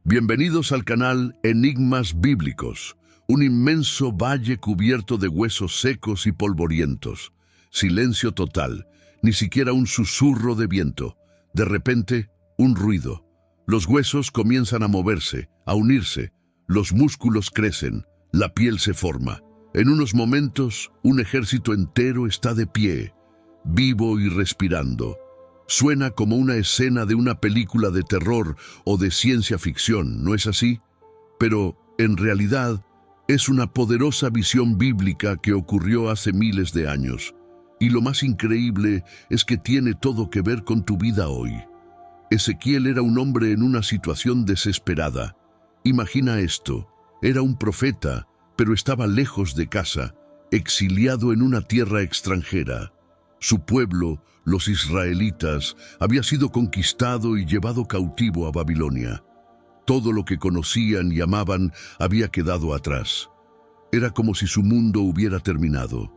Bienvenidos al canal Enigmas Bíblicos, un inmenso valle cubierto de huesos secos y polvorientos. Silencio total, ni siquiera un susurro de viento. De repente, un ruido. Los huesos comienzan a moverse, a unirse. Los músculos crecen, la piel se forma. En unos momentos, un ejército entero está de pie, vivo y respirando. Suena como una escena de una película de terror o de ciencia ficción, ¿no es así? Pero, en realidad, es una poderosa visión bíblica que ocurrió hace miles de años. Y lo más increíble es que tiene todo que ver con tu vida hoy. Ezequiel era un hombre en una situación desesperada. Imagina esto, era un profeta, pero estaba lejos de casa, exiliado en una tierra extranjera. Su pueblo, los israelitas, había sido conquistado y llevado cautivo a Babilonia. Todo lo que conocían y amaban había quedado atrás. Era como si su mundo hubiera terminado.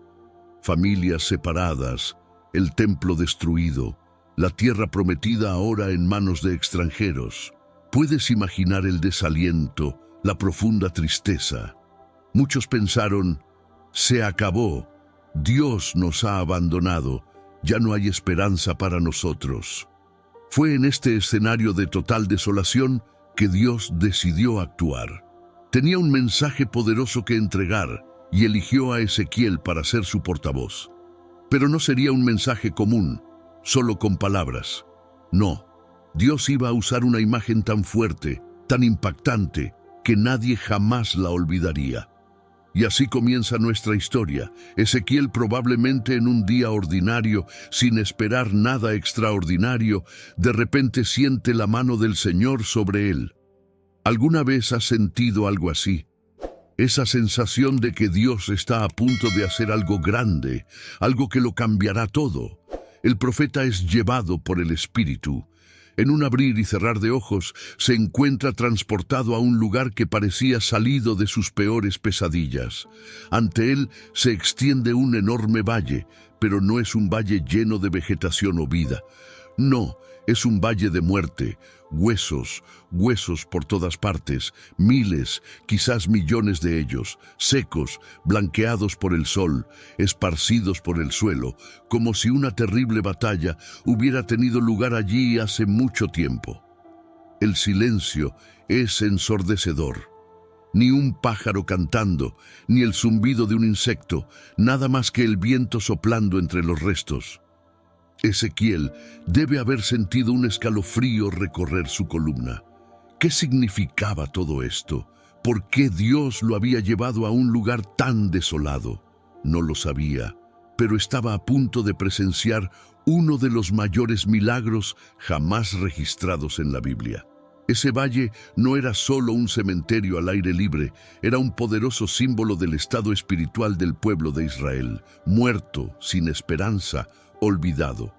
Familias separadas, el templo destruido, la tierra prometida ahora en manos de extranjeros. Puedes imaginar el desaliento, la profunda tristeza. Muchos pensaron, se acabó. Dios nos ha abandonado, ya no hay esperanza para nosotros. Fue en este escenario de total desolación que Dios decidió actuar. Tenía un mensaje poderoso que entregar y eligió a Ezequiel para ser su portavoz. Pero no sería un mensaje común, solo con palabras. No, Dios iba a usar una imagen tan fuerte, tan impactante, que nadie jamás la olvidaría. Y así comienza nuestra historia. Ezequiel, probablemente en un día ordinario, sin esperar nada extraordinario, de repente siente la mano del Señor sobre él. ¿Alguna vez has sentido algo así? Esa sensación de que Dios está a punto de hacer algo grande, algo que lo cambiará todo. El profeta es llevado por el Espíritu. En un abrir y cerrar de ojos, se encuentra transportado a un lugar que parecía salido de sus peores pesadillas. Ante él se extiende un enorme valle, pero no es un valle lleno de vegetación o vida. No, es un valle de muerte, huesos por todas partes, miles, quizás millones de ellos, secos, blanqueados por el sol, esparcidos por el suelo, como si una terrible batalla hubiera tenido lugar allí hace mucho tiempo. El silencio es ensordecedor. Ni un pájaro cantando, ni el zumbido de un insecto, nada más que el viento soplando entre los restos. Ezequiel debe haber sentido un escalofrío recorrer su columna. ¿Qué significaba todo esto? ¿Por qué Dios lo había llevado a un lugar tan desolado? No lo sabía, pero estaba a punto de presenciar uno de los mayores milagros jamás registrados en la Biblia. Ese valle no era solo un cementerio al aire libre, era un poderoso símbolo del estado espiritual del pueblo de Israel, muerto, sin esperanza, olvidado.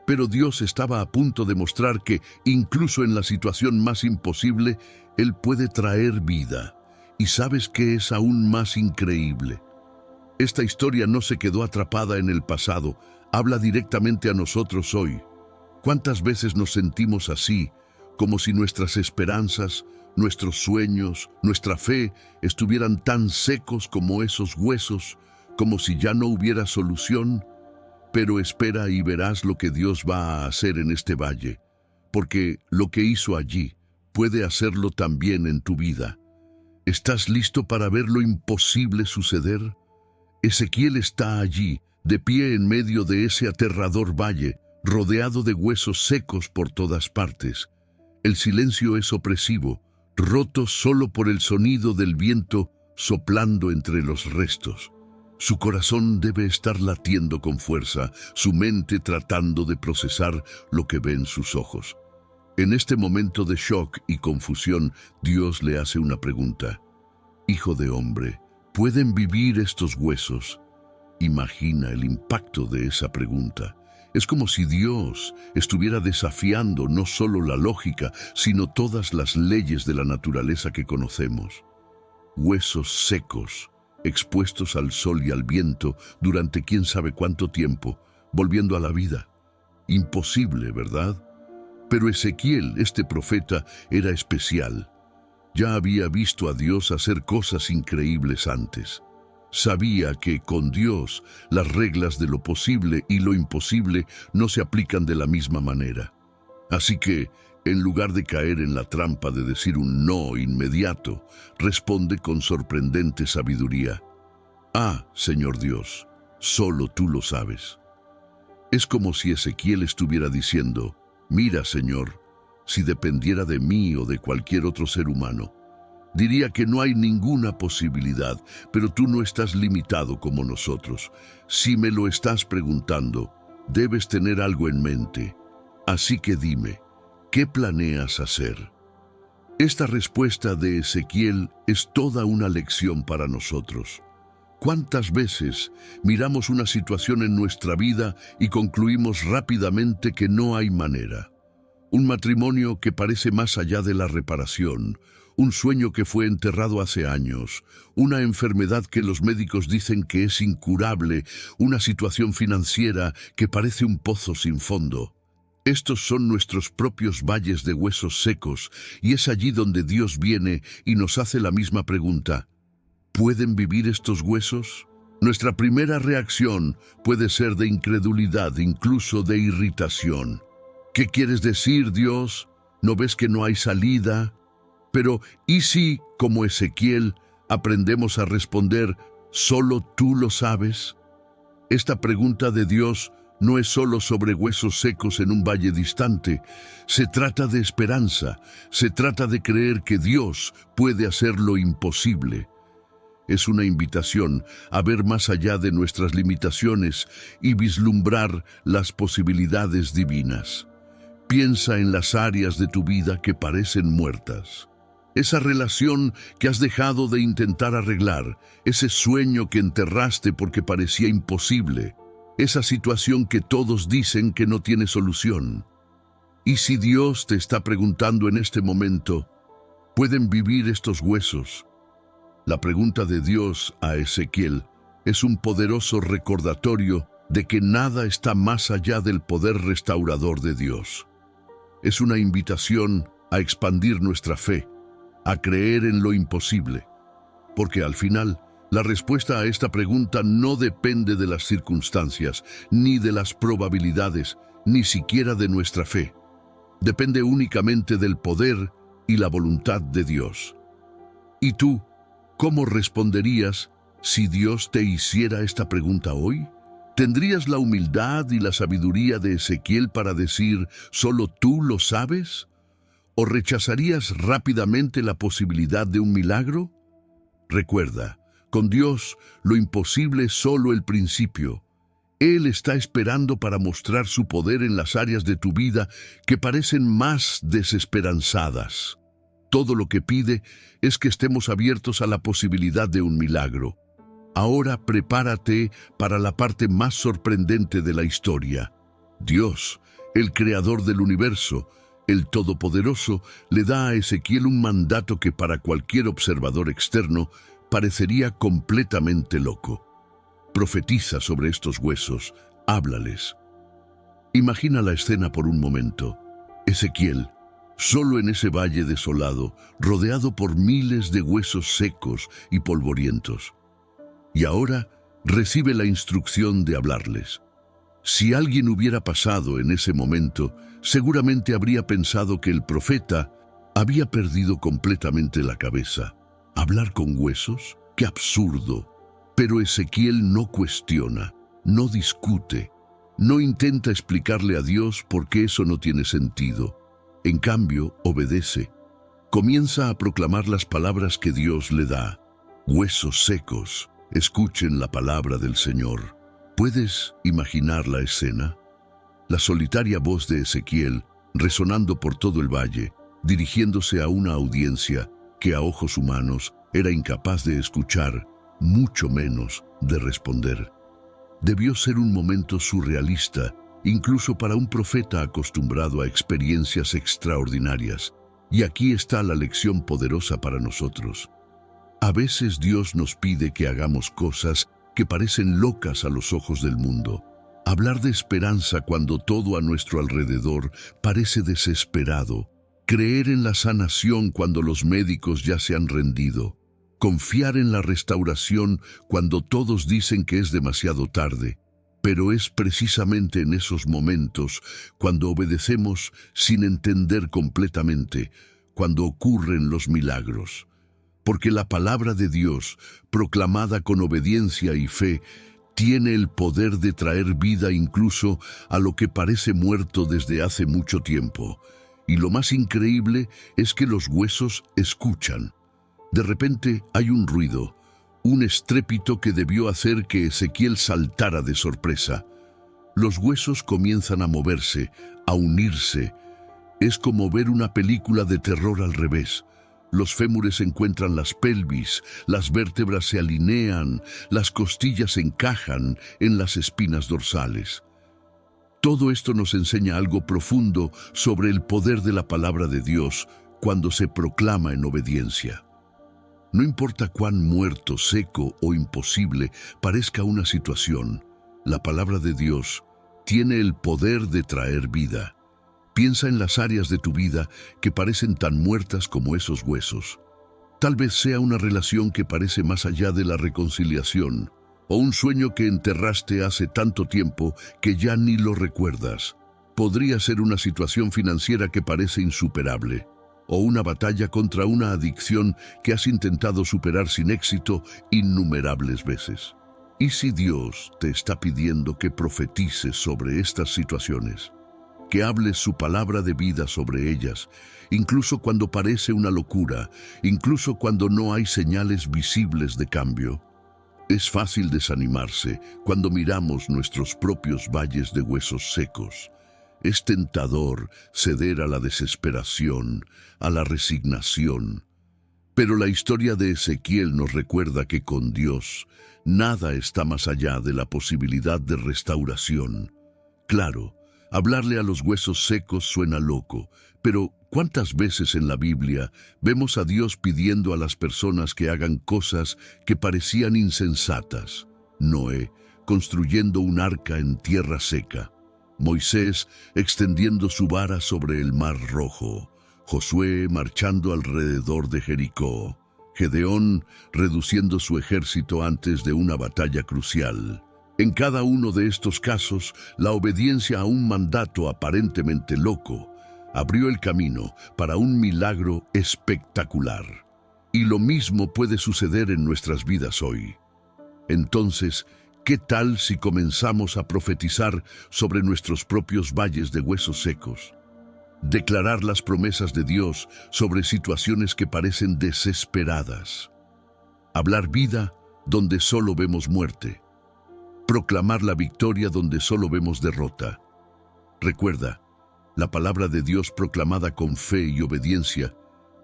Pero Dios estaba a punto de mostrar que, incluso en la situación más imposible, Él puede traer vida. ¿Y sabes qué es aún más increíble? Esta historia no se quedó atrapada en el pasado, habla directamente a nosotros hoy. ¿Cuántas veces nos sentimos así, como si nuestras esperanzas, nuestros sueños, nuestra fe estuvieran tan secos como esos huesos, como si ya no hubiera solución? Pero espera y verás lo que Dios va a hacer en este valle, porque lo que hizo allí puede hacerlo también en tu vida. ¿Estás listo para ver lo imposible suceder? Ezequiel está allí, de pie en medio de ese aterrador valle, rodeado de huesos secos por todas partes. El silencio es opresivo, roto solo por el sonido del viento soplando entre los restos. Su corazón debe estar latiendo con fuerza, su mente tratando de procesar lo que ve en sus ojos. En este momento de shock y confusión, Dios le hace una pregunta. Hijo de hombre, ¿pueden vivir estos huesos? Imagina el impacto de esa pregunta. Es como si Dios estuviera desafiando no solo la lógica, sino todas las leyes de la naturaleza que conocemos. Huesos secos, expuestos al sol y al viento durante quién sabe cuánto tiempo, volviendo a la vida. Imposible, ¿verdad? Pero Ezequiel, este profeta, era especial. Ya había visto a Dios hacer cosas increíbles antes. Sabía que con Dios las reglas de lo posible y lo imposible no se aplican de la misma manera. Así que, en lugar de caer en la trampa de decir un no inmediato, responde con sorprendente sabiduría: «Ah, Señor Dios, solo tú lo sabes». Es como si Ezequiel estuviera diciendo: «Mira, Señor, si dependiera de mí o de cualquier otro ser humano, diría que no hay ninguna posibilidad, pero tú no estás limitado como nosotros. Si me lo estás preguntando, debes tener algo en mente. Así que dime, ¿qué planeas hacer?». Esta respuesta de Ezequiel es toda una lección para nosotros. ¿Cuántas veces miramos una situación en nuestra vida y concluimos rápidamente que no hay manera? Un matrimonio que parece más allá de la reparación, un sueño que fue enterrado hace años, una enfermedad que los médicos dicen que es incurable, una situación financiera que parece un pozo sin fondo. Estos son nuestros propios valles de huesos secos, y es allí donde Dios viene y nos hace la misma pregunta: ¿pueden vivir estos huesos? Nuestra primera reacción puede ser de incredulidad, incluso de irritación. ¿Qué quieres decir, Dios? ¿No ves que no hay salida? Pero, ¿y si, como Ezequiel, aprendemos a responder: «Solo tú lo sabes»? Esta pregunta de Dios no es solo sobre huesos secos en un valle distante. Se trata de esperanza, se trata de creer que Dios puede hacer lo imposible. Es una invitación a ver más allá de nuestras limitaciones y vislumbrar las posibilidades divinas. Piensa en las áreas de tu vida que parecen muertas. Esa relación que has dejado de intentar arreglar, ese sueño que enterraste porque parecía imposible, esa situación que todos dicen que no tiene solución. Y si Dios te está preguntando en este momento: ¿pueden vivir estos huesos? La pregunta de Dios a Ezequiel es un poderoso recordatorio de que nada está más allá del poder restaurador de Dios. Es una invitación a expandir nuestra fe, a creer en lo imposible, porque al final, la respuesta a esta pregunta no depende de las circunstancias, ni de las probabilidades, ni siquiera de nuestra fe. Depende únicamente del poder y la voluntad de Dios. ¿Y tú, cómo responderías si Dios te hiciera esta pregunta hoy? ¿Tendrías la humildad y la sabiduría de Ezequiel para decir: «¿Solo tú lo sabes»? ¿O rechazarías rápidamente la posibilidad de un milagro? Recuerda, con Dios lo imposible es solo el principio. Él está esperando para mostrar su poder en las áreas de tu vida que parecen más desesperanzadas. Todo lo que pide es que estemos abiertos a la posibilidad de un milagro. Ahora prepárate para la parte más sorprendente de la historia. Dios, el creador del universo, el Todopoderoso, le da a Ezequiel un mandato que para cualquier observador externo parecería completamente loco. Profetiza sobre estos huesos, háblales. Imagina la escena por un momento. Ezequiel, solo en ese valle desolado, rodeado por miles de huesos secos y polvorientos. Y ahora recibe la instrucción de hablarles. Si alguien hubiera pasado en ese momento, seguramente habría pensado que el profeta había perdido completamente la cabeza. ¿Hablar con huesos? ¡Qué absurdo! Pero Ezequiel no cuestiona, no discute, no intenta explicarle a Dios por qué eso no tiene sentido. En cambio, obedece. Comienza a proclamar las palabras que Dios le da. Huesos secos, escuchen la palabra del Señor. ¿Puedes imaginar la escena? La solitaria voz de Ezequiel resonando por todo el valle, dirigiéndose a una audiencia que a ojos humanos era incapaz de escuchar, mucho menos de responder. Debió ser un momento surrealista, incluso para un profeta acostumbrado a experiencias extraordinarias. Y aquí está la lección poderosa para nosotros. A veces Dios nos pide que hagamos cosas que parecen locas a los ojos del mundo. Hablar de esperanza cuando todo a nuestro alrededor parece desesperado. Creer en la sanación cuando los médicos ya se han rendido. Confiar en la restauración cuando todos dicen que es demasiado tarde. Pero es precisamente en esos momentos, cuando obedecemos sin entender completamente, cuando ocurren los milagros. Porque la palabra de Dios, proclamada con obediencia y fe, tiene el poder de traer vida incluso a lo que parece muerto desde hace mucho tiempo. Y lo más increíble es que los huesos escuchan. De repente hay un ruido, un estrépito que debió hacer que Ezequiel saltara de sorpresa. Los huesos comienzan a moverse, a unirse. Es como ver una película de terror al revés. Los fémures encuentran las pelvis, las vértebras se alinean, las costillas encajan en las espinas dorsales. Todo esto nos enseña algo profundo sobre el poder de la palabra de Dios cuando se proclama en obediencia. No importa cuán muerto, seco o imposible parezca una situación, la palabra de Dios tiene el poder de traer vida. Piensa en las áreas de tu vida que parecen tan muertas como esos huesos. Tal vez sea una relación que parece más allá de la reconciliación, o un sueño que enterraste hace tanto tiempo que ya ni lo recuerdas. Podría ser una situación financiera que parece insuperable, o una batalla contra una adicción que has intentado superar sin éxito innumerables veces. ¿Y si Dios te está pidiendo que profetices sobre estas situaciones? Que hables su palabra de vida sobre ellas, incluso cuando parece una locura, incluso cuando no hay señales visibles de cambio. Es fácil desanimarse cuando miramos nuestros propios valles de huesos secos. Es tentador ceder a la desesperación, a la resignación. Pero la historia de Ezequiel nos recuerda que con Dios nada está más allá de la posibilidad de restauración. Claro, hablarle a los huesos secos suena loco, pero ¿cuántas veces en la Biblia vemos a Dios pidiendo a las personas que hagan cosas que parecían insensatas? Noé, construyendo un arca en tierra seca. Moisés, extendiendo su vara sobre el mar rojo. Josué, marchando alrededor de Jericó. Gedeón, reduciendo su ejército antes de una batalla crucial. En cada uno de estos casos, la obediencia a un mandato aparentemente loco abrió el camino para un milagro espectacular. Y lo mismo puede suceder en nuestras vidas hoy. Entonces, ¿qué tal si comenzamos a profetizar sobre nuestros propios valles de huesos secos? Declarar las promesas de Dios sobre situaciones que parecen desesperadas. Hablar vida donde solo vemos muerte. Proclamar la victoria donde solo vemos derrota. Recuerda, la palabra de Dios proclamada con fe y obediencia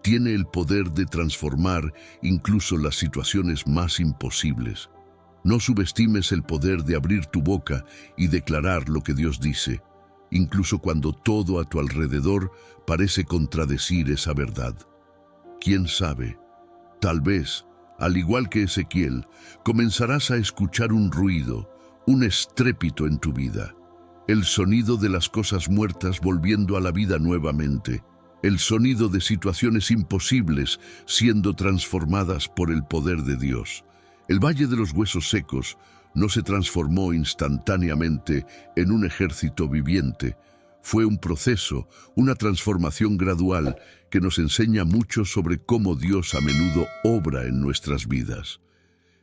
tiene el poder de transformar incluso las situaciones más imposibles. No subestimes el poder de abrir tu boca y declarar lo que Dios dice, incluso cuando todo a tu alrededor parece contradecir esa verdad. ¿Quién sabe? Tal vez, al igual que Ezequiel, comenzarás a escuchar un ruido, un estrépito en tu vida. El sonido de las cosas muertas volviendo a la vida nuevamente. El sonido de situaciones imposibles siendo transformadas por el poder de Dios. El Valle de los Huesos Secos no se transformó instantáneamente en un ejército viviente. Fue un proceso, una transformación gradual que nos enseña mucho sobre cómo Dios a menudo obra en nuestras vidas.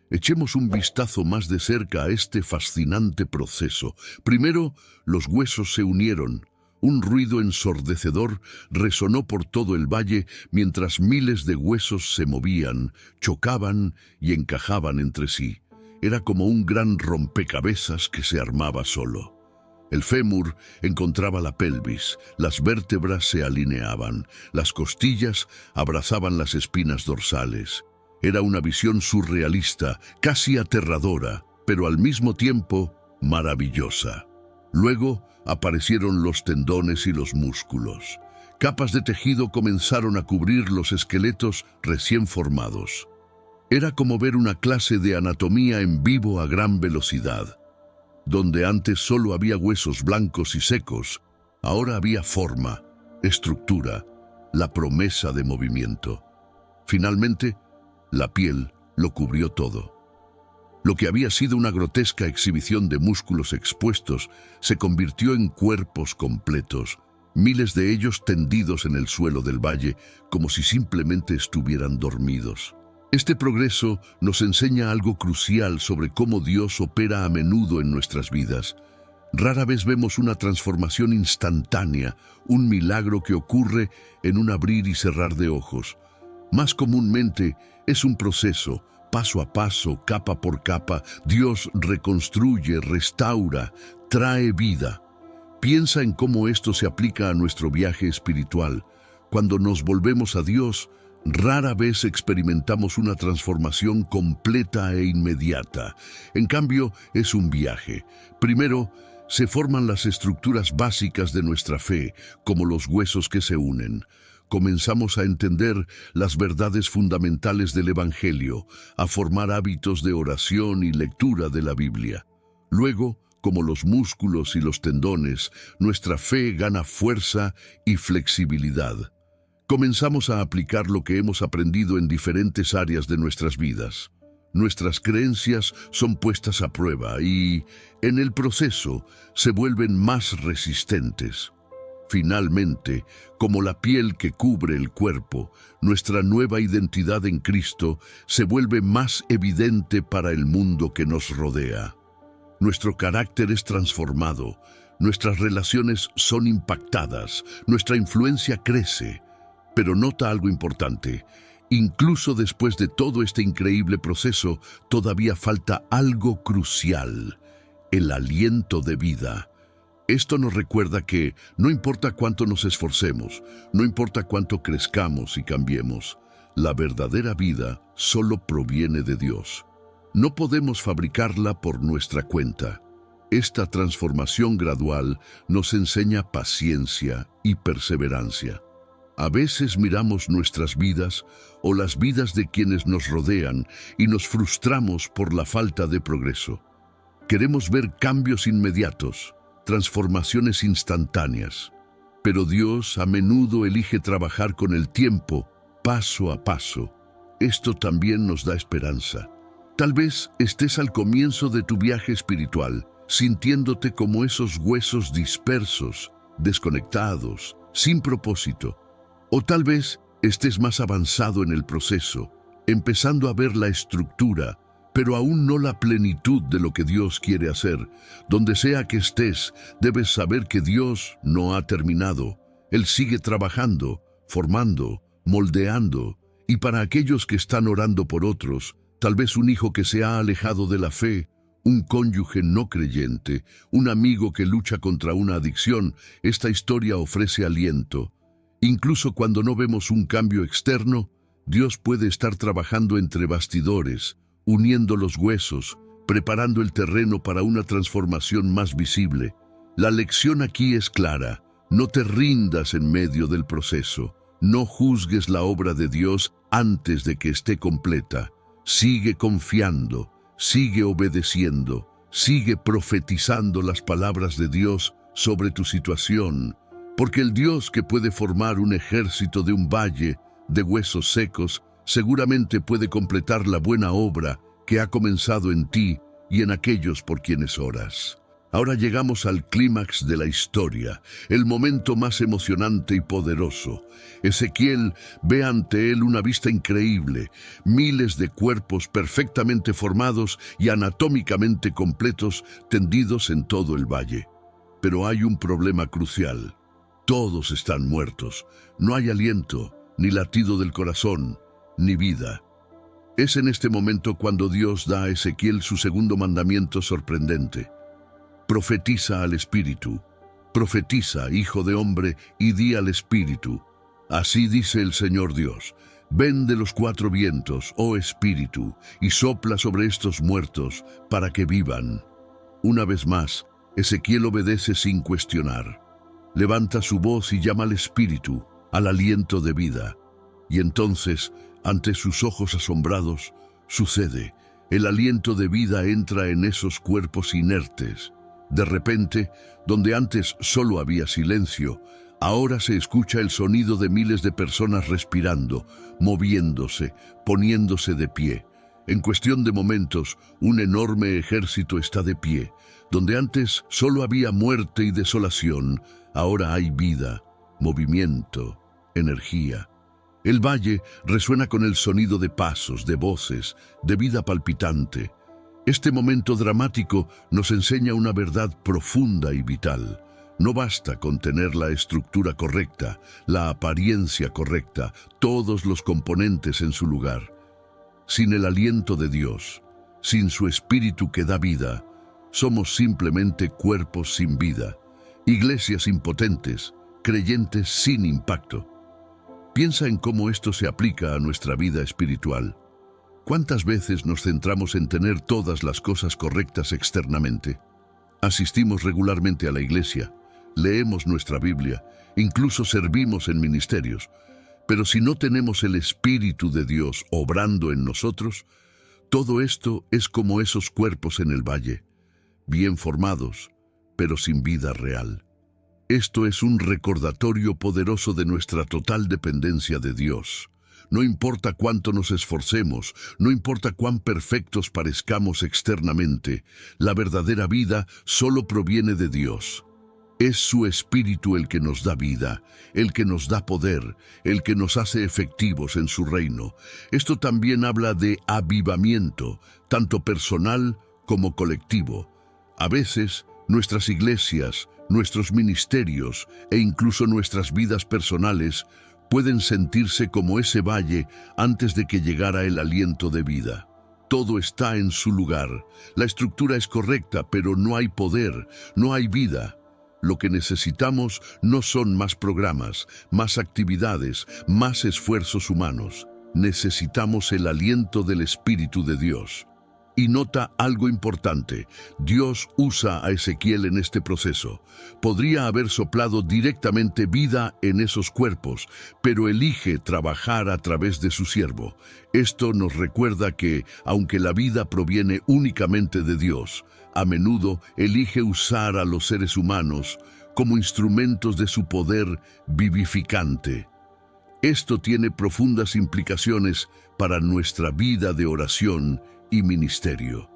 Echemos un vistazo más de cerca a este fascinante proceso. Primero, los huesos se unieron. Un ruido ensordecedor resonó por todo el valle mientras miles de huesos se movían, chocaban y encajaban entre sí. Era como un gran rompecabezas que se armaba solo. El fémur encontraba la pelvis, las vértebras se alineaban, las costillas abrazaban las espinas dorsales. Era una visión surrealista, casi aterradora, pero al mismo tiempo maravillosa. Luego aparecieron los tendones y los músculos. Capas de tejido comenzaron a cubrir los esqueletos recién formados. Era como ver una clase de anatomía en vivo a gran velocidad. Donde antes solo había huesos blancos y secos, ahora había forma, estructura. la promesa de movimiento. Finalmente, la piel lo cubrió todo. Lo que había sido una grotesca exhibición de músculos expuestos se convirtió en cuerpos completos, miles de ellos tendidos en el suelo del valle como si simplemente estuvieran dormidos. Este progreso nos enseña algo crucial sobre cómo Dios opera a menudo en nuestras vidas. Rara vez vemos una transformación instantánea, un milagro que ocurre en un abrir y cerrar de ojos. Más comúnmente es un proceso, paso a paso, capa por capa. Dios reconstruye, restaura, trae vida. Piensa en cómo esto se aplica a nuestro viaje espiritual. Cuando nos volvemos a Dios, rara vez experimentamos una transformación completa e inmediata. En cambio, es un viaje. Primero, se forman las estructuras básicas de nuestra fe, como los huesos que se unen. Comenzamos a entender las verdades fundamentales del Evangelio, a formar hábitos de oración y lectura de la Biblia. Luego, como los músculos y los tendones, nuestra fe gana fuerza y flexibilidad. Comenzamos a aplicar lo que hemos aprendido en diferentes áreas de nuestras vidas. Nuestras creencias son puestas a prueba y, en el proceso, se vuelven más resistentes. Finalmente, como la piel que cubre el cuerpo, nuestra nueva identidad en Cristo se vuelve más evidente para el mundo que nos rodea. Nuestro carácter es transformado, nuestras relaciones son impactadas, nuestra influencia crece. Pero nota algo importante. Incluso después de todo este increíble proceso, todavía falta algo crucial: el aliento de vida. Esto nos recuerda que no importa cuánto nos esforcemos, no importa cuánto crezcamos y cambiemos, la verdadera vida solo proviene de Dios. No podemos fabricarla por nuestra cuenta. Esta transformación gradual nos enseña paciencia y perseverancia. A veces miramos nuestras vidas o las vidas de quienes nos rodean y nos frustramos por la falta de progreso. Queremos ver cambios inmediatos, transformaciones instantáneas. Pero Dios a menudo elige trabajar con el tiempo, paso a paso. Esto también nos da esperanza. Tal vez estés al comienzo de tu viaje espiritual, sintiéndote como esos huesos dispersos, desconectados, sin propósito. O tal vez estés más avanzado en el proceso, empezando a ver la estructura, pero aún no la plenitud de lo que Dios quiere hacer. Donde sea que estés, debes saber que Dios no ha terminado. Él sigue trabajando, formando, moldeando. Y para aquellos que están orando por otros, tal vez un hijo que se ha alejado de la fe, un cónyuge no creyente, un amigo que lucha contra una adicción, esta historia ofrece aliento. Incluso cuando no vemos un cambio externo, Dios puede estar trabajando entre bastidores, uniendo los huesos, preparando el terreno para una transformación más visible. La lección aquí es clara: no te rindas en medio del proceso, no juzgues la obra de Dios antes de que esté completa. Sigue confiando, sigue obedeciendo, sigue profetizando las palabras de Dios sobre tu situación. Porque el Dios que puede formar un ejército de un valle de huesos secos, seguramente puede completar la buena obra que ha comenzado en ti y en aquellos por quienes oras. Ahora llegamos al clímax de la historia, el momento más emocionante y poderoso. Ezequiel ve ante él una vista increíble, miles de cuerpos perfectamente formados y anatómicamente completos tendidos en todo el valle. Pero hay un problema crucial. Todos están muertos. No hay aliento, ni latido del corazón, ni vida. Es en este momento cuando Dios da a Ezequiel su segundo mandamiento sorprendente. Profetiza al Espíritu. Profetiza, hijo de hombre, y di al Espíritu: así dice el Señor Dios, ven de los cuatro vientos, oh Espíritu, y sopla sobre estos muertos, para que vivan. Una vez más, Ezequiel obedece sin cuestionar. Levanta su voz y llama al Espíritu, al aliento de vida. Y entonces, ante sus ojos asombrados, sucede. El aliento de vida entra en esos cuerpos inertes. De repente, donde antes solo había silencio, Ahora se escucha el sonido de miles de personas respirando, moviéndose, poniéndose de pie. En cuestión de momentos, un enorme ejército está de pie. Donde antes solo había muerte y desolación, ahora hay vida, movimiento, energía. El valle resuena con el sonido de pasos, de voces, de vida palpitante. Este momento dramático nos enseña una verdad profunda y vital. No basta con tener la estructura correcta, la apariencia correcta, todos los componentes en su lugar. Sin el aliento de Dios, sin su espíritu que da vida, somos simplemente cuerpos sin vida, iglesias impotentes, creyentes sin impacto. Piensa en cómo esto se aplica a nuestra vida espiritual. ¿Cuántas veces nos centramos en tener todas las cosas correctas externamente? Asistimos regularmente a la iglesia, leemos nuestra Biblia, incluso servimos en ministerios, pero si no tenemos el Espíritu de Dios obrando en nosotros, todo esto es como esos cuerpos en el valle, bien formados, pero sin vida real. Esto es un recordatorio poderoso de nuestra total dependencia de Dios. No importa cuánto nos esforcemos, no importa cuán perfectos parezcamos externamente, la verdadera vida solo proviene de Dios. Es su Espíritu el que nos da vida, el que nos da poder, el que nos hace efectivos en su reino. Esto también habla de avivamiento, tanto personal como colectivo. A veces, nuestras iglesias, nuestros ministerios e incluso nuestras vidas personales pueden sentirse como ese valle antes de que llegara el aliento de vida. Todo está en su lugar. La estructura es correcta, pero no hay poder, no hay vida. Lo que necesitamos no son más programas, más actividades, más esfuerzos humanos. Necesitamos el aliento del Espíritu de Dios. Y nota algo importante, Dios usa a Ezequiel en este proceso. Podría haber soplado directamente vida en esos cuerpos, pero elige trabajar a través de su siervo. Esto nos recuerda que, aunque la vida proviene únicamente de Dios, a menudo elige usar a los seres humanos como instrumentos de su poder vivificante. Esto tiene profundas implicaciones para nuestra vida de oración y ministerio.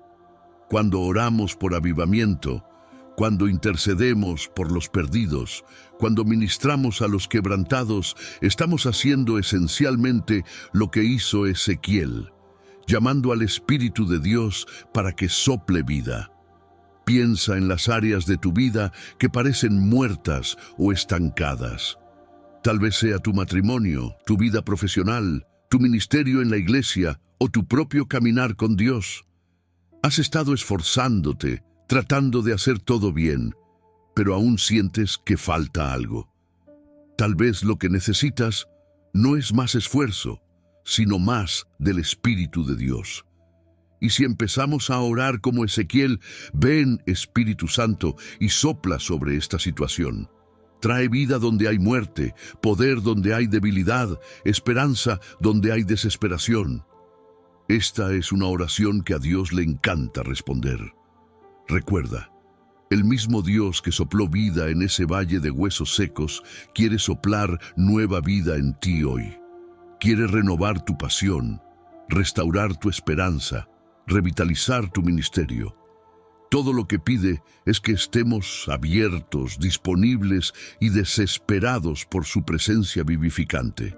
Cuando oramos por avivamiento, cuando intercedemos por los perdidos, cuando ministramos a los quebrantados, estamos haciendo esencialmente lo que hizo Ezequiel, llamando al Espíritu de Dios para que sople vida. Piensa en las áreas de tu vida que parecen muertas o estancadas. Tal vez sea tu matrimonio, tu vida profesional, tu ministerio en la iglesia o tu propio caminar con Dios. Has estado esforzándote, tratando de hacer todo bien, pero aún sientes que falta algo. Tal vez lo que necesitas no es más esfuerzo, sino más del Espíritu de Dios. Y si empezamos a orar como Ezequiel, ven, Espíritu Santo, y sopla sobre esta situación. Trae vida donde hay muerte, poder donde hay debilidad, esperanza donde hay desesperación. Esta es una oración que a Dios le encanta responder. Recuerda, el mismo Dios que sopló vida en ese valle de huesos secos quiere soplar nueva vida en ti hoy. Quiere renovar tu pasión, restaurar tu esperanza, revitalizar tu ministerio. Todo lo que pide es que estemos abiertos, disponibles y desesperados por su presencia vivificante.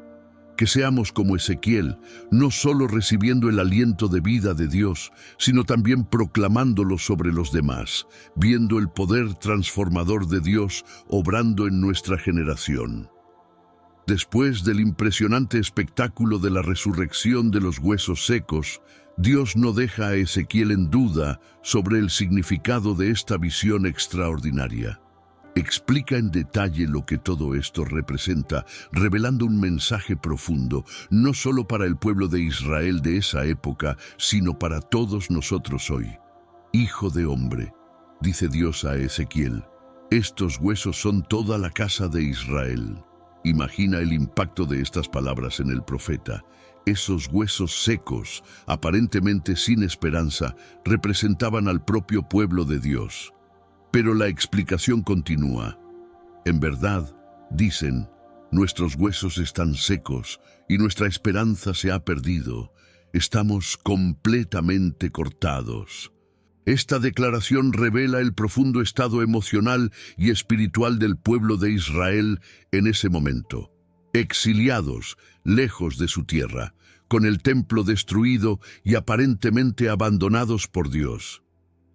Que seamos como Ezequiel, no solo recibiendo el aliento de vida de Dios, sino también proclamándolo sobre los demás, viendo el poder transformador de Dios obrando en nuestra generación. Después del impresionante espectáculo de la resurrección de los huesos secos, Dios no deja a Ezequiel en duda sobre el significado de esta visión extraordinaria. Explica en detalle lo que todo esto representa, revelando un mensaje profundo, no solo para el pueblo de Israel de esa época, sino para todos nosotros hoy. Hijo de hombre, dice Dios a Ezequiel, estos huesos son toda la casa de Israel. Imagina el impacto de estas palabras en el profeta. Esos huesos secos, aparentemente sin esperanza, representaban al propio pueblo de Dios. Pero la explicación continúa. En verdad, Dicen, nuestros huesos están secos y nuestra esperanza se ha perdido. Estamos completamente cortados. Esta declaración revela el profundo estado emocional y espiritual del pueblo de Israel en ese momento. Exiliados, lejos de su tierra, con el templo destruido y aparentemente abandonados por Dios.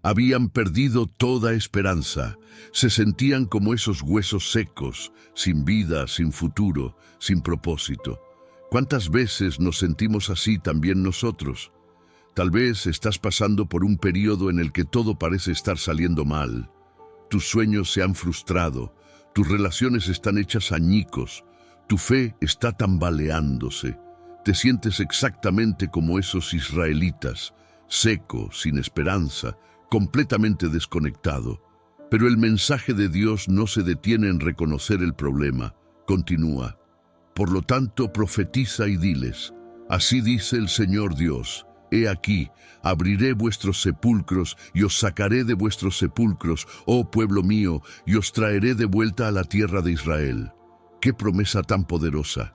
Habían perdido toda esperanza, se sentían como esos huesos secos, sin vida, sin futuro, sin propósito. ¿Cuántas veces nos sentimos así también nosotros? Tal vez estás pasando por un periodo en el que todo parece estar saliendo mal. Tus sueños se han frustrado, tus relaciones están hechas añicos, tu fe está tambaleándose. Te sientes exactamente como esos israelitas, seco, sin esperanza, completamente desconectado. Pero el mensaje de Dios no se detiene en reconocer el problema, continúa. Por lo tanto, profetiza y diles, así dice el Señor Dios, he aquí, abriré vuestros sepulcros y os sacaré de vuestros sepulcros, oh pueblo mío, y os traeré de vuelta a la tierra de Israel. ¡Qué promesa tan poderosa!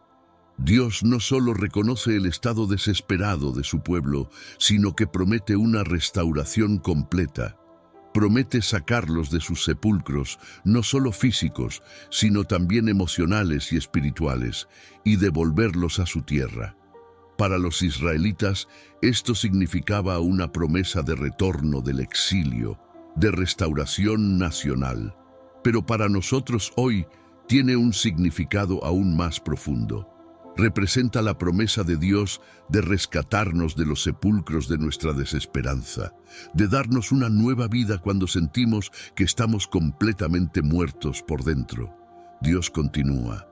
Dios no solo reconoce el estado desesperado de su pueblo, sino que promete una restauración completa. Promete sacarlos de sus sepulcros, no solo físicos, sino también emocionales y espirituales, y devolverlos a su tierra. Para los israelitas, esto significaba una promesa de retorno del exilio, de restauración nacional. Pero para nosotros hoy tiene un significado aún más profundo. Representa la promesa de Dios de rescatarnos de los sepulcros de nuestra desesperanza, de darnos una nueva vida cuando sentimos que estamos completamente muertos por dentro. Dios continúa,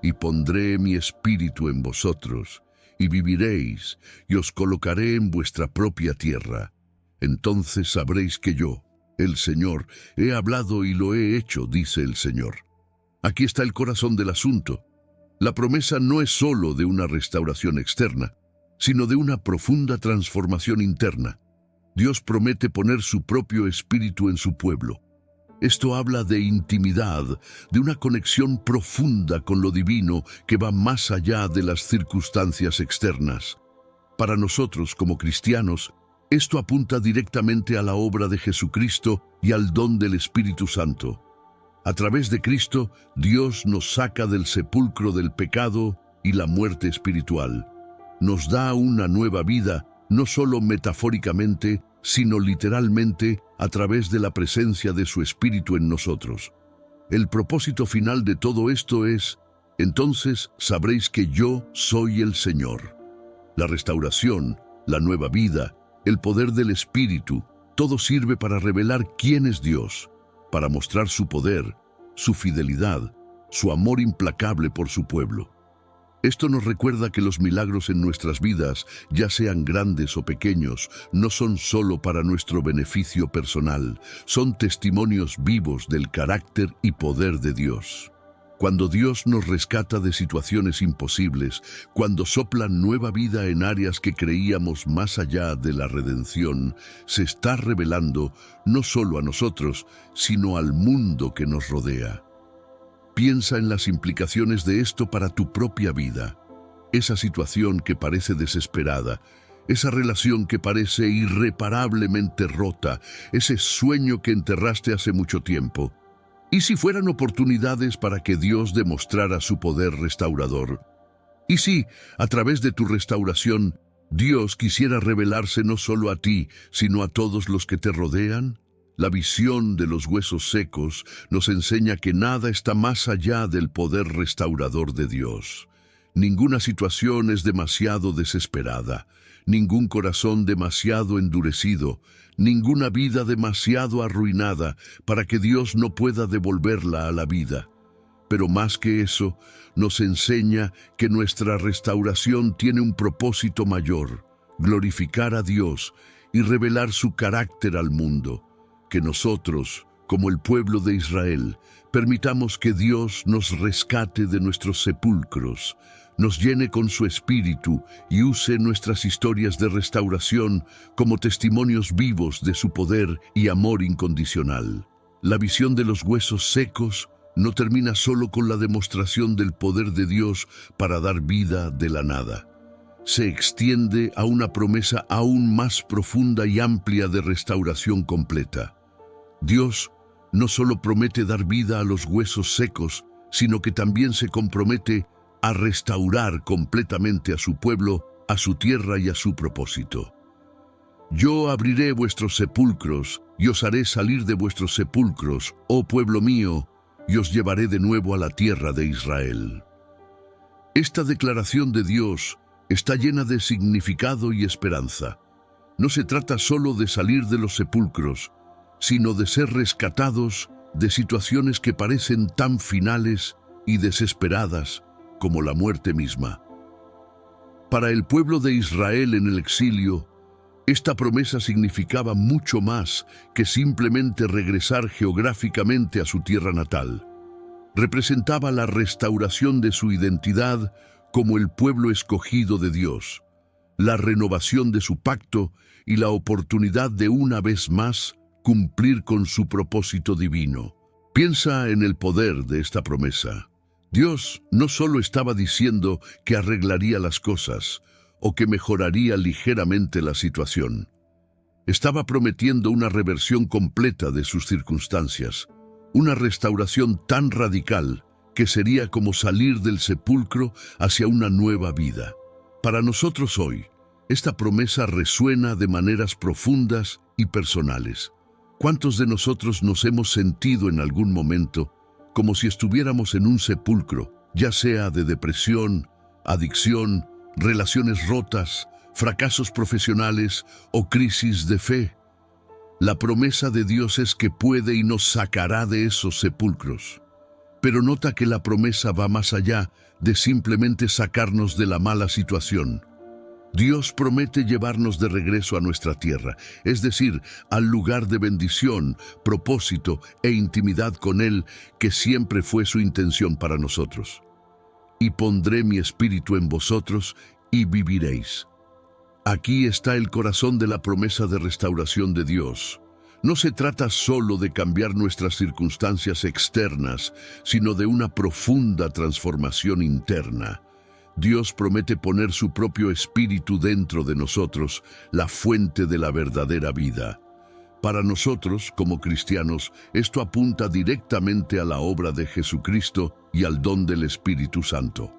y pondré mi espíritu en vosotros, y viviréis, y os colocaré en vuestra propia tierra. Entonces sabréis que yo, el Señor, he hablado y lo he hecho, dice el Señor. Aquí está el corazón del asunto. La promesa no es solo de una restauración externa, sino de una profunda transformación interna. Dios promete poner su propio espíritu en su pueblo. Esto habla de intimidad, de una conexión profunda con lo divino que va más allá de las circunstancias externas. Para nosotros, como cristianos, esto apunta directamente a la obra de Jesucristo y al don del Espíritu Santo. A través de Cristo, Dios nos saca del sepulcro del pecado y la muerte espiritual. Nos da una nueva vida, no solo metafóricamente, sino literalmente a través de la presencia de su Espíritu en nosotros. El propósito final de todo esto es, entonces sabréis que yo soy el Señor. La restauración, la nueva vida, el poder del Espíritu, todo sirve para revelar quién es Dios, para mostrar su poder, su fidelidad, su amor implacable por su pueblo. Esto nos recuerda que los milagros en nuestras vidas, ya sean grandes o pequeños, no son solo para nuestro beneficio personal, son testimonios vivos del carácter y poder de Dios. Cuando Dios nos rescata de situaciones imposibles, cuando sopla nueva vida en áreas que creíamos más allá de la redención, se está revelando no solo a nosotros, sino al mundo que nos rodea. Piensa en las implicaciones de esto para tu propia vida. Esa situación que parece desesperada, esa relación que parece irreparablemente rota, ese sueño que enterraste hace mucho tiempo. ¿Y si fueran oportunidades para que Dios demostrara su poder restaurador? ¿Y si, a través de tu restauración, Dios quisiera revelarse no solo a ti, sino a todos los que te rodean? La visión de los huesos secos nos enseña que nada está más allá del poder restaurador de Dios. Ninguna situación es demasiado desesperada, ningún corazón demasiado endurecido, ninguna vida demasiado arruinada para que Dios no pueda devolverla a la vida. Pero más que eso, nos enseña que nuestra restauración tiene un propósito mayor, glorificar a Dios y revelar su carácter al mundo. Que nosotros, como el pueblo de Israel, permitamos que Dios nos rescate de nuestros sepulcros, nos llene con su espíritu y use nuestras historias de restauración como testimonios vivos de su poder y amor incondicional. La visión de los huesos secos no termina solo con la demostración del poder de Dios para dar vida de la nada. Se extiende a una promesa aún más profunda y amplia de restauración completa. Dios no solo promete dar vida a los huesos secos, sino que también se compromete a restaurar completamente a su pueblo, a su tierra y a su propósito. Yo abriré vuestros sepulcros y os haré salir de vuestros sepulcros, oh pueblo mío, y os llevaré de nuevo a la tierra de Israel. Esta declaración de Dios está llena de significado y esperanza. No se trata solo de salir de los sepulcros, sino de ser rescatados de situaciones que parecen tan finales y desesperadas como la muerte misma. Para el pueblo de Israel en el exilio, esta promesa significaba mucho más que simplemente regresar geográficamente a su tierra natal. Representaba la restauración de su identidad como el pueblo escogido de Dios, la renovación de su pacto y la oportunidad de una vez más cumplir con su propósito divino. Piensa en el poder de esta promesa. Dios no solo estaba diciendo que arreglaría las cosas o que mejoraría ligeramente la situación. Estaba prometiendo una reversión completa de sus circunstancias, una restauración tan radical que sería como salir del sepulcro hacia una nueva vida. Para nosotros hoy, esta promesa resuena de maneras profundas y personales. ¿Cuántos de nosotros nos hemos sentido en algún momento como si estuviéramos en un sepulcro, ya sea de depresión, adicción, relaciones rotas, fracasos profesionales o crisis de fe? La promesa de Dios es que puede y nos sacará de esos sepulcros. Pero nota que la promesa va más allá de simplemente sacarnos de la mala situación. Dios promete llevarnos de regreso a nuestra tierra, es decir, al lugar de bendición, propósito e intimidad con Él, que siempre fue su intención para nosotros. Y pondré mi espíritu en vosotros y viviréis. Aquí está el corazón de la promesa de restauración de Dios. No se trata solo de cambiar nuestras circunstancias externas, sino de una profunda transformación interna. Dios promete poner su propio espíritu dentro de nosotros, la fuente de la verdadera vida. Para nosotros, como cristianos, esto apunta directamente a la obra de Jesucristo y al don del Espíritu Santo.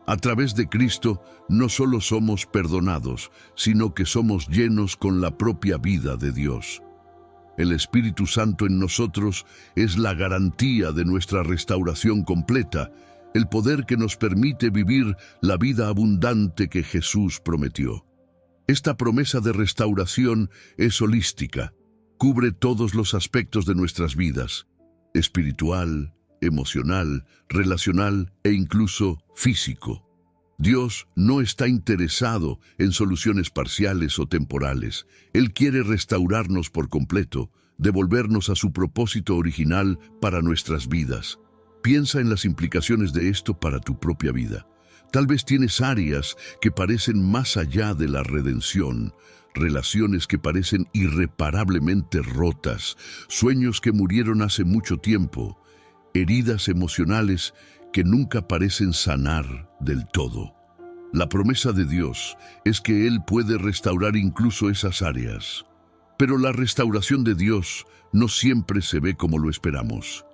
A través de Cristo, no solo somos perdonados, sino que somos llenos con la propia vida de Dios. El Espíritu Santo en nosotros es la garantía de nuestra restauración completa, el poder que nos permite vivir la vida abundante que Jesús prometió. Esta promesa de restauración es holística, cubre todos los aspectos de nuestras vidas, espiritual, emocional, relacional e incluso físico. Dios no está interesado en soluciones parciales o temporales. Él quiere restaurarnos por completo, devolvernos a su propósito original para nuestras vidas. Piensa en las implicaciones de esto para tu propia vida. Tal vez tienes áreas que parecen más allá de la redención, relaciones que parecen irreparablemente rotas, sueños que murieron hace mucho tiempo, heridas emocionales que nunca parecen sanar del todo. La promesa de Dios es que Él puede restaurar incluso esas áreas. Pero la restauración de Dios no siempre se ve como lo esperamos.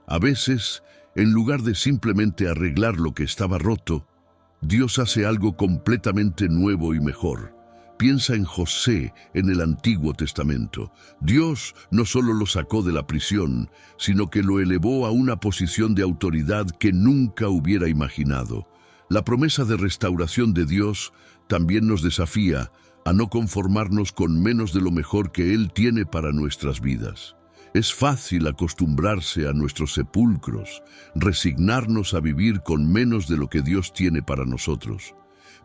A veces, en lugar de simplemente arreglar lo que estaba roto, Dios hace algo completamente nuevo y mejor. Piensa en José en el Antiguo Testamento. Dios no solo lo sacó de la prisión, sino que lo elevó a una posición de autoridad que nunca hubiera imaginado. La promesa de restauración de Dios también nos desafía a no conformarnos con menos de lo mejor que Él tiene para nuestras vidas. Es fácil acostumbrarse a nuestros sepulcros, resignarnos a vivir con menos de lo que Dios tiene para nosotros.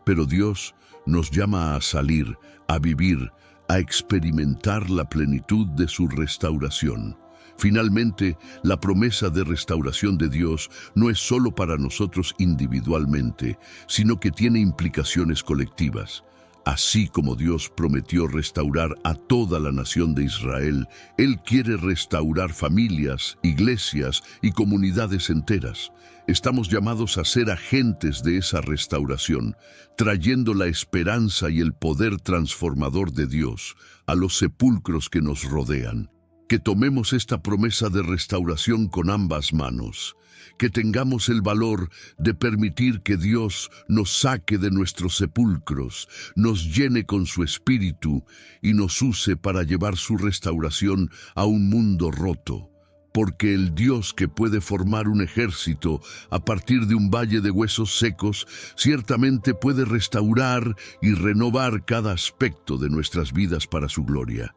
Pero Dios nos llama a salir, a vivir, a experimentar la plenitud de su restauración. Finalmente, la promesa de restauración de Dios no es solo para nosotros individualmente, sino que tiene implicaciones colectivas. Así como Dios prometió restaurar a toda la nación de Israel, Él quiere restaurar familias, iglesias y comunidades enteras. Estamos llamados a ser agentes de esa restauración, trayendo la esperanza y el poder transformador de Dios a los sepulcros que nos rodean. Que tomemos esta promesa de restauración con ambas manos. Que tengamos el valor de permitir que Dios nos saque de nuestros sepulcros, nos llene con su espíritu y nos use para llevar su restauración a un mundo roto. Porque el Dios que puede formar un ejército a partir de un valle de huesos secos, ciertamente puede restaurar y renovar cada aspecto de nuestras vidas para su gloria.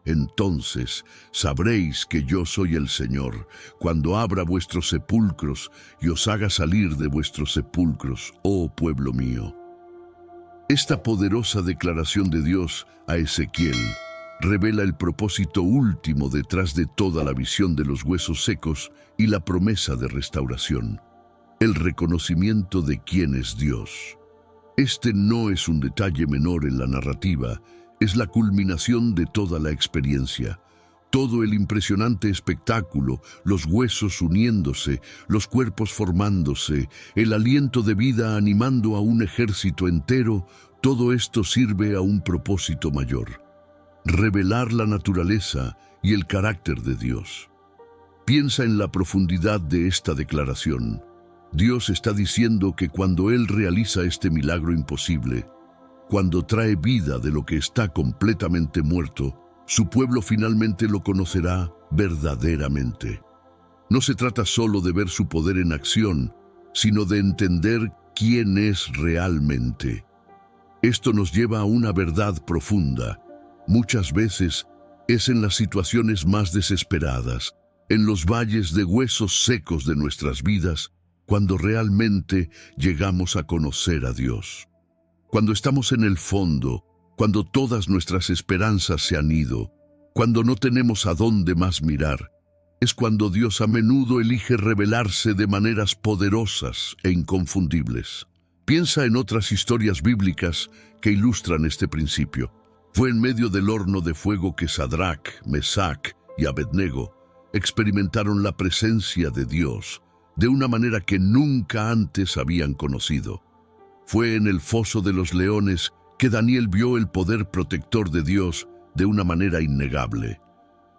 Entonces sabréis que yo soy el Señor, cuando abra vuestros sepulcros y os haga salir de vuestros sepulcros, oh pueblo mío. Esta poderosa declaración de Dios a Ezequiel revela el propósito último detrás de toda la visión de los huesos secos y la promesa de restauración: el reconocimiento de quién es Dios. Este no es un detalle menor en la narrativa, es la culminación de toda la experiencia. Todo el impresionante espectáculo, los huesos uniéndose, los cuerpos formándose, el aliento de vida animando a un ejército entero, todo esto sirve a un propósito mayor: revelar la naturaleza y el carácter de Dios. Piensa en la profundidad de esta declaración. Dios está diciendo que cuando Él realiza este milagro imposible, cuando trae vida de lo que está completamente muerto, su pueblo finalmente lo conocerá verdaderamente. No se trata solo de ver su poder en acción, sino de entender quién es realmente. Esto nos lleva a una verdad profunda. Muchas veces es en las situaciones más desesperadas, en los valles de huesos secos de nuestras vidas, cuando realmente llegamos a conocer a Dios. Cuando estamos en el fondo, cuando todas nuestras esperanzas se han ido, cuando no tenemos a dónde más mirar, es cuando Dios a menudo elige revelarse de maneras poderosas e inconfundibles. Piensa en otras historias bíblicas que ilustran este principio. Fue en medio del horno de fuego que Sadrac, Mesac y Abednego experimentaron la presencia de Dios de una manera que nunca antes habían conocido. Fue en el foso de los leones que Daniel vio el poder protector de Dios de una manera innegable.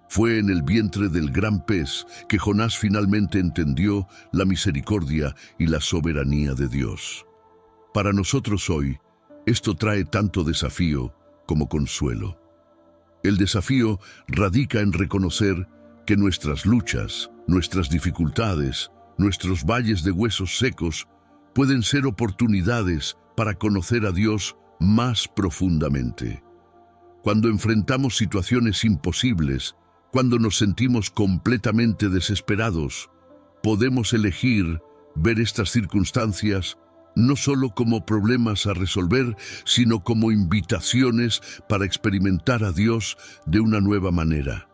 Fue en el vientre del gran pez que Jonás finalmente entendió la misericordia y la soberanía de Dios. Para nosotros hoy, esto trae tanto desafío como consuelo. El desafío radica en reconocer que nuestras luchas, nuestras dificultades, nuestros valles de huesos secos pueden ser oportunidades para conocer a Dios más profundamente. Cuando enfrentamos situaciones imposibles, cuando nos sentimos completamente desesperados, podemos elegir ver estas circunstancias no solo como problemas a resolver, sino como invitaciones para experimentar a Dios de una nueva manera.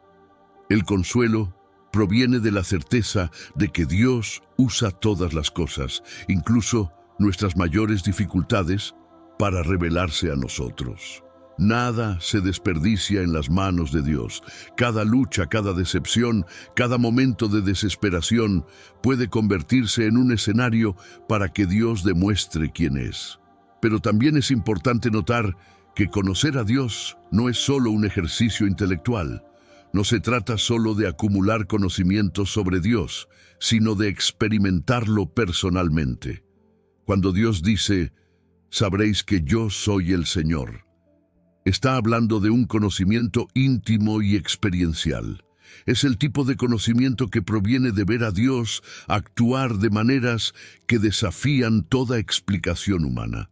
El consuelo proviene de la certeza de que Dios usa todas las cosas, incluso nuestras mayores dificultades, para revelarse a nosotros. Nada se desperdicia en las manos de Dios. Cada lucha, cada decepción, cada momento de desesperación puede convertirse en un escenario para que Dios demuestre quién es. Pero también es importante notar que conocer a Dios no es solo un ejercicio intelectual. No se trata solo de acumular conocimientos sobre Dios, sino de experimentarlo personalmente. Cuando Dios dice, sabréis que yo soy el Señor, está hablando de un conocimiento íntimo y experiencial. Es el tipo de conocimiento que proviene de ver a Dios actuar de maneras que desafían toda explicación humana.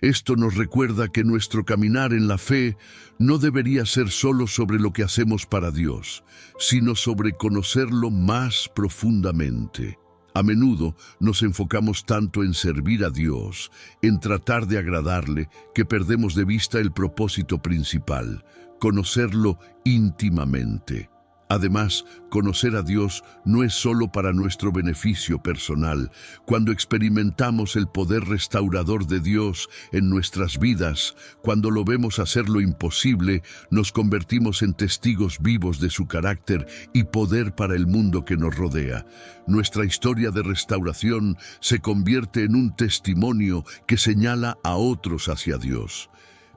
Esto nos recuerda que nuestro caminar en la fe no debería ser solo sobre lo que hacemos para Dios, sino sobre conocerlo más profundamente. A menudo nos enfocamos tanto en servir a Dios, en tratar de agradarle, que perdemos de vista el propósito principal: conocerlo íntimamente. Además, conocer a Dios no es solo para nuestro beneficio personal. Cuando experimentamos el poder restaurador de Dios en nuestras vidas, cuando lo vemos hacer lo imposible, nos convertimos en testigos vivos de su carácter y poder para el mundo que nos rodea. Nuestra historia de restauración se convierte en un testimonio que señala a otros hacia Dios.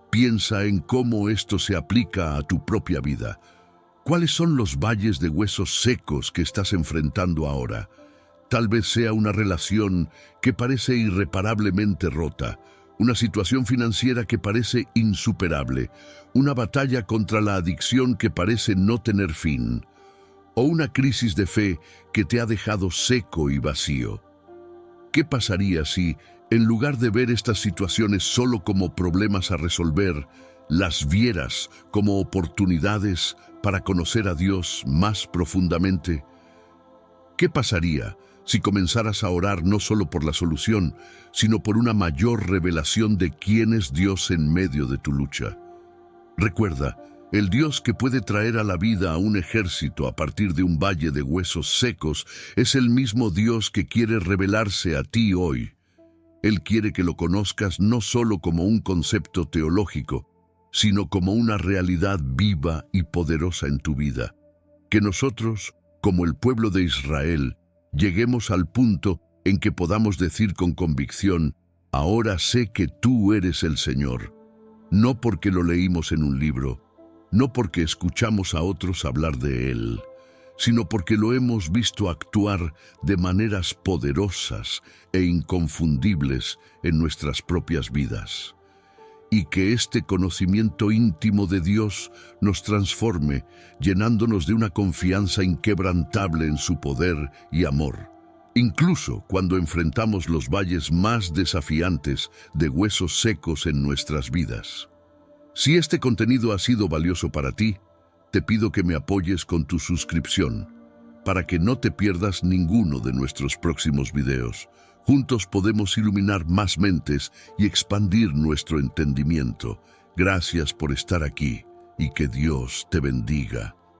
Piensa en cómo esto se aplica a tu propia vida. ¿Cuáles son los valles de huesos secos que estás enfrentando ahora? Tal vez sea una relación que parece irreparablemente rota, una situación financiera que parece insuperable, una batalla contra la adicción que parece no tener fin, o una crisis de fe que te ha dejado seco y vacío. ¿Qué pasaría si, en lugar de ver estas situaciones solo como problemas a resolver, las vieras como oportunidades para conocer a Dios más profundamente? ¿Qué pasaría si comenzaras a orar no solo por la solución, sino por una mayor revelación de quién es Dios en medio de tu lucha? Recuerda, el Dios que puede traer a la vida a un ejército a partir de un valle de huesos secos es el mismo Dios que quiere revelarse a ti hoy. Él quiere que lo conozcas no solo como un concepto teológico, sino como una realidad viva y poderosa en tu vida. Que nosotros, como el pueblo de Israel, lleguemos al punto en que podamos decir con convicción: ahora sé que tú eres el Señor. No porque lo leímos en un libro, no porque escuchamos a otros hablar de Él, sino porque lo hemos visto actuar de maneras poderosas e inconfundibles en nuestras propias vidas. Y que este conocimiento íntimo de Dios nos transforme, llenándonos de una confianza inquebrantable en su poder y amor, incluso cuando enfrentamos los valles más desafiantes de huesos secos en nuestras vidas. Si este contenido ha sido valioso para ti, te pido que me apoyes con tu suscripción, para que no te pierdas ninguno de nuestros próximos videos. Juntos podemos iluminar más mentes y expandir nuestro entendimiento. Gracias por estar aquí y que Dios te bendiga.